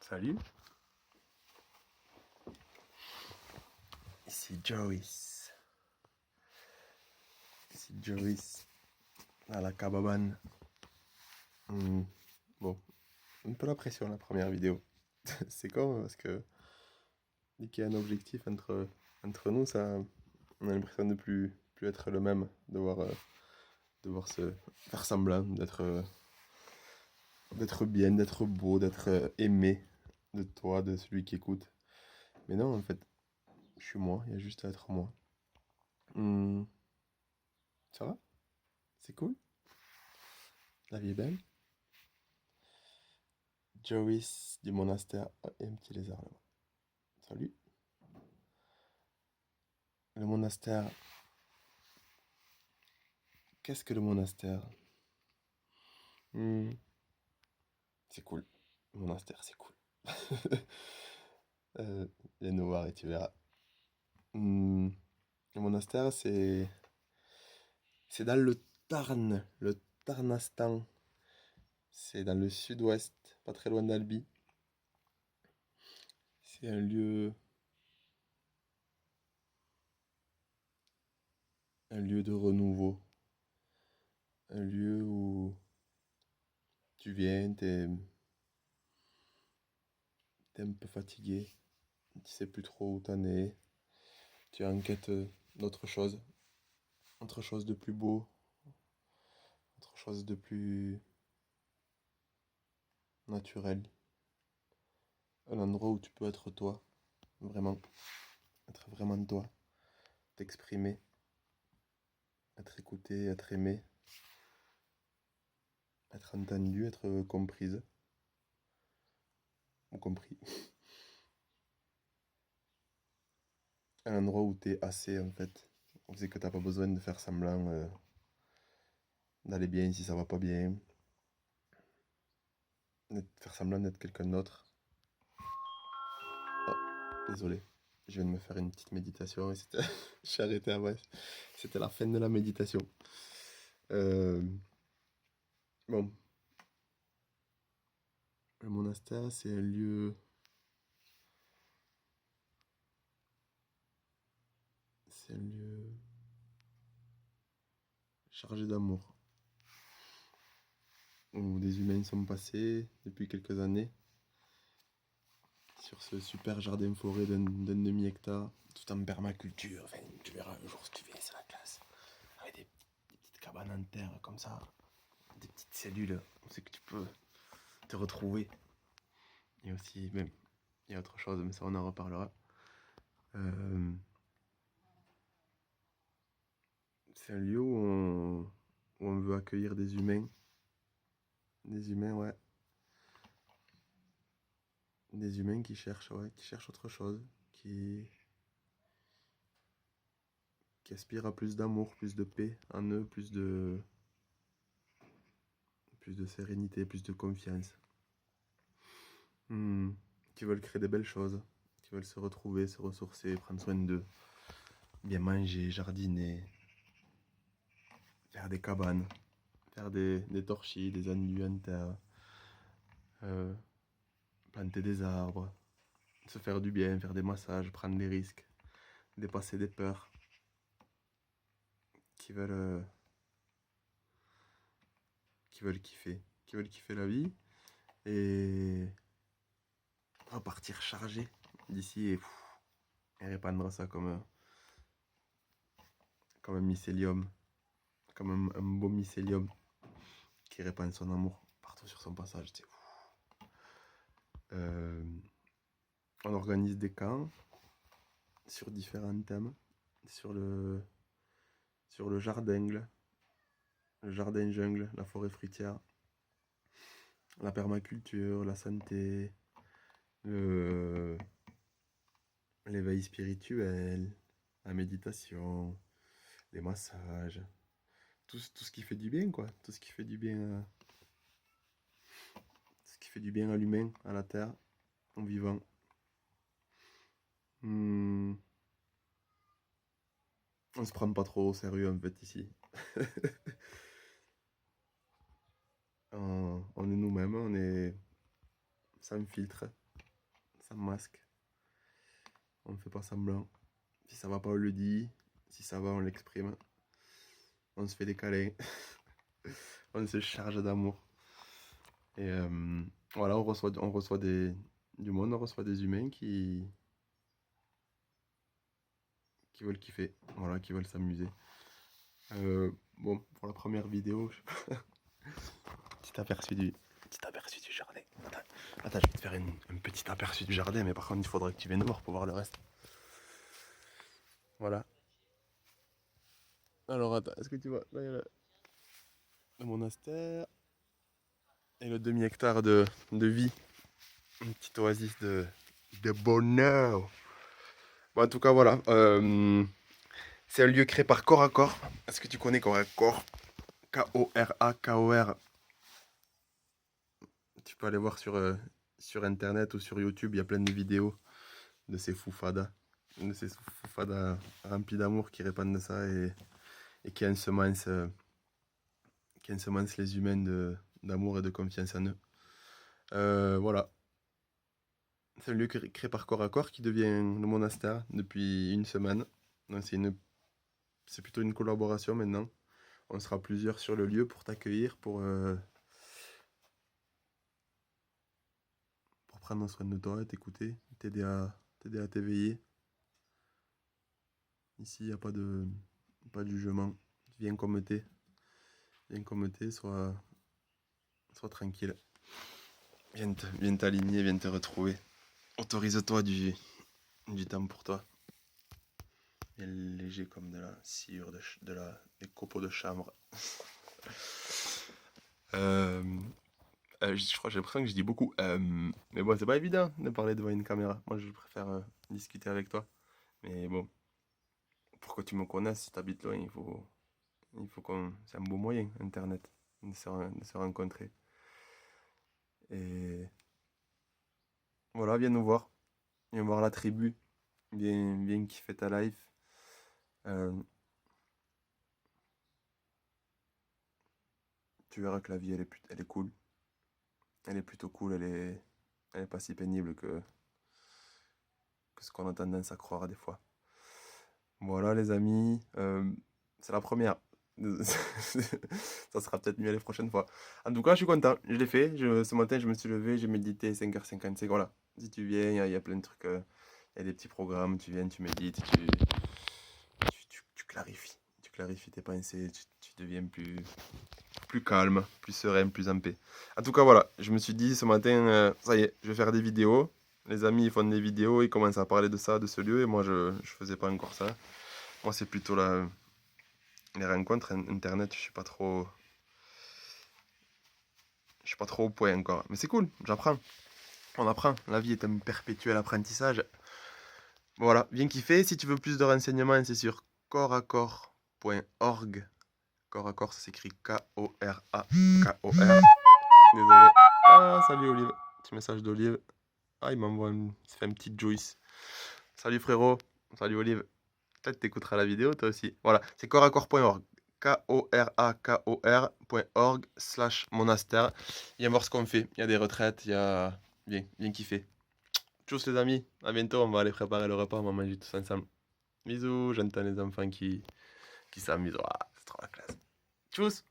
Salut, ici Joyce. Ici Joyce à la cabane. Bon, un peu la pression la première vidéo. C'est con parce que dès qu'il y a un objectif entre nous, ça, on a l'impression de plus être le même, devoir se faire semblant d'être bien, d'être beau, d'être aimé de toi, de celui qui écoute. Mais non, en fait, je suis moi, il y a juste à être moi. Hmm, Ça va? C'est cool? La vie est belle? Joyce du monastère. Oh, il y a un petit lézard là-bas. Salut. Le monastère. Qu'est-ce que le monastère? Hmm, C'est cool. Le monastère, c'est cool. Viens nous voir et tu verras. Hmm, Le monastère, c'est dans le Tarn, le Tarnastan. C'est dans le sud-ouest, pas très loin d'Albi. C'est un lieu de renouveau. Un lieu où tu viens, t'es un peu fatigué. Tu sais plus trop où t'en es. Tu es en quête d'autre chose. Autre chose de plus beau. Autre chose de plus naturel. Un endroit où tu peux être toi. Vraiment. Être vraiment toi. T'exprimer. Être écouté, être aimé. Être entendu, être comprise. Ou compris. Un endroit où t'es assez en fait. C'est que t'as pas besoin de faire semblant d'aller bien si ça va pas bien. Faire semblant d'être quelqu'un d'autre. Oh, désolé. Je viens de me faire une petite méditation et c'était. J'ai arrêté après. C'était la fin de la méditation. Euh, Bon, le monastère, c'est un lieu. C'est un lieu chargé d'amour. Où des humains sont passés depuis quelques années. Sur ce super jardin forêt d'un demi-hectare. Tout en permaculture. Enfin, tu verras un jour si tu viens, c'est la classe. Avec des petites cabanes en terre comme ça. Des petites cellules. On sait que tu peux te retrouver. Et aussi, même, il y a autre chose, mais ça on en reparlera. Euh, c'est un lieu où on veut accueillir des humains. Des humains, ouais. Des humains qui cherchent, ouais, qui cherchent autre chose, qui aspirent à plus d'amour, plus de paix en eux, plus de sérénité, plus de confiance. Hmm, Qui veulent créer des belles choses, qui veulent se retrouver, se ressourcer, prendre soin d'eux, bien manger, jardiner, faire des cabanes, faire des torchis, des enduits en terre, euh, planter des arbres, se faire du bien, faire des massages, prendre des risques, dépasser des peurs, qui veulent, euh, qui veulent kiffer la vie et repartir chargé d'ici et répandre ça comme un mycélium, comme un beau mycélium qui répand son amour partout sur son passage. Euh, on organise des camps sur différents thèmes, sur sur le jardin jungle, la forêt fruitière, la permaculture, la santé, le, l'éveil spirituel, la méditation, les massages, tout ce qui fait du bien, quoi. Tout ce qui fait du bien, ce qui fait du bien à l'humain, à la terre, au vivant. Hmm, on se prend pas trop au sérieux, en fait, ici. sans filtre, sans masque. On ne fait pas semblant. Si ça va pas, on le dit. Si ça va, on l'exprime. On se fait des câlins. On se charge d'amour. Et voilà, on reçoit du monde, on reçoit des humains qui veulent kiffer, voilà, qui veulent s'amuser. Bon, pour la première vidéo, petit aperçu du jardin. Attends, je vais te faire un petit aperçu du jardin, mais par contre, il faudra que tu viennes voir pour voir le reste. Voilà. Alors, attends, est-ce que tu vois? Là, il y a le monastère et le demi-hectare de vie. Une petite oasis de bonheur. Bon, en tout cas, voilà. C'est un lieu créé par Corps à Corps. Est-ce que tu connais Corps à Corps? K-O-R-A-K-O-R. Tu peux aller voir sur internet ou sur YouTube, il y a plein de vidéos de ces foufadas. De ces foufadas remplis d'amour qui répandent ça et qui ensemencent les humains d'amour et de confiance en eux. Voilà. C'est un lieu créé par Corps à Corps qui devient le monastère depuis une semaine. Donc c'est plutôt une collaboration maintenant. On sera plusieurs sur le lieu pour t'accueillir, pour prendre soin de toi, t'écouter, t'aider à t'éveiller. Ici, il n'y a pas de jugement. Viens comme t'es. Viens comme t'es, sois tranquille. Viens t'aligner, viens te retrouver. Autorise-toi du temps pour toi. Viens léger comme de la sciure, des copeaux de chambre. Je crois, j'ai l'impression que je dis beaucoup. Mais bon, c'est pas évident de parler devant une caméra. Moi, je préfère discuter avec toi. Mais bon, pour que tu me connaisses, si tu habites loin, il faut c'est un beau moyen, Internet, de se rencontrer. Et voilà, viens nous voir. Viens voir la tribu. Viens kiffer ta life. Tu verras que la vie, elle est cool. Elle est plutôt cool, elle est pas si pénible que ce qu'on a tendance à croire des fois. Voilà les amis, c'est la première. Ça sera peut-être mieux les prochaines fois. En tout cas, je suis content, je l'ai fait. Ce matin, je me suis levé, j'ai médité 5h55. Voilà, si tu viens, il y a plein de trucs, il y a des petits programmes, tu viens, tu médites, tu clarifies. Tu clarifies tes pensées, tu deviens plus calme, plus serein, plus en paix. En tout cas, voilà, je me suis dit ce matin, ça y est, je vais faire des vidéos. Les amis, ils font des vidéos, ils commencent à parler de ça, de ce lieu, et moi, je faisais pas encore ça. Moi, c'est plutôt les rencontres, Internet, je suis pas trop au point encore. Mais c'est cool, j'apprends. On apprend. La vie est un perpétuel apprentissage. Voilà, viens kiffer. Si tu veux plus de renseignements, c'est sur corpsaccorps.org. Corps à corps, ça s'écrit K-O-R-A-K-O-R. Désolé. Ah, salut Olive. Petit message d'Olive. Ah, il m'envoie ça fait un petit juice. Salut frérot. Salut Olive. Peut-être t'écouteras la vidéo toi aussi. Voilà, c'est corpsaccorps.org. koracor.org/monastère. Viens voir ce qu'on fait. Il y a des retraites, il y a. Viens kiffer. Tchuss les amis, à bientôt. On va aller préparer le repas, on va manger tous ensemble. Bisous, j'entends les enfants qui s'amusent. Ah, c'est trop la classe. Tchuss.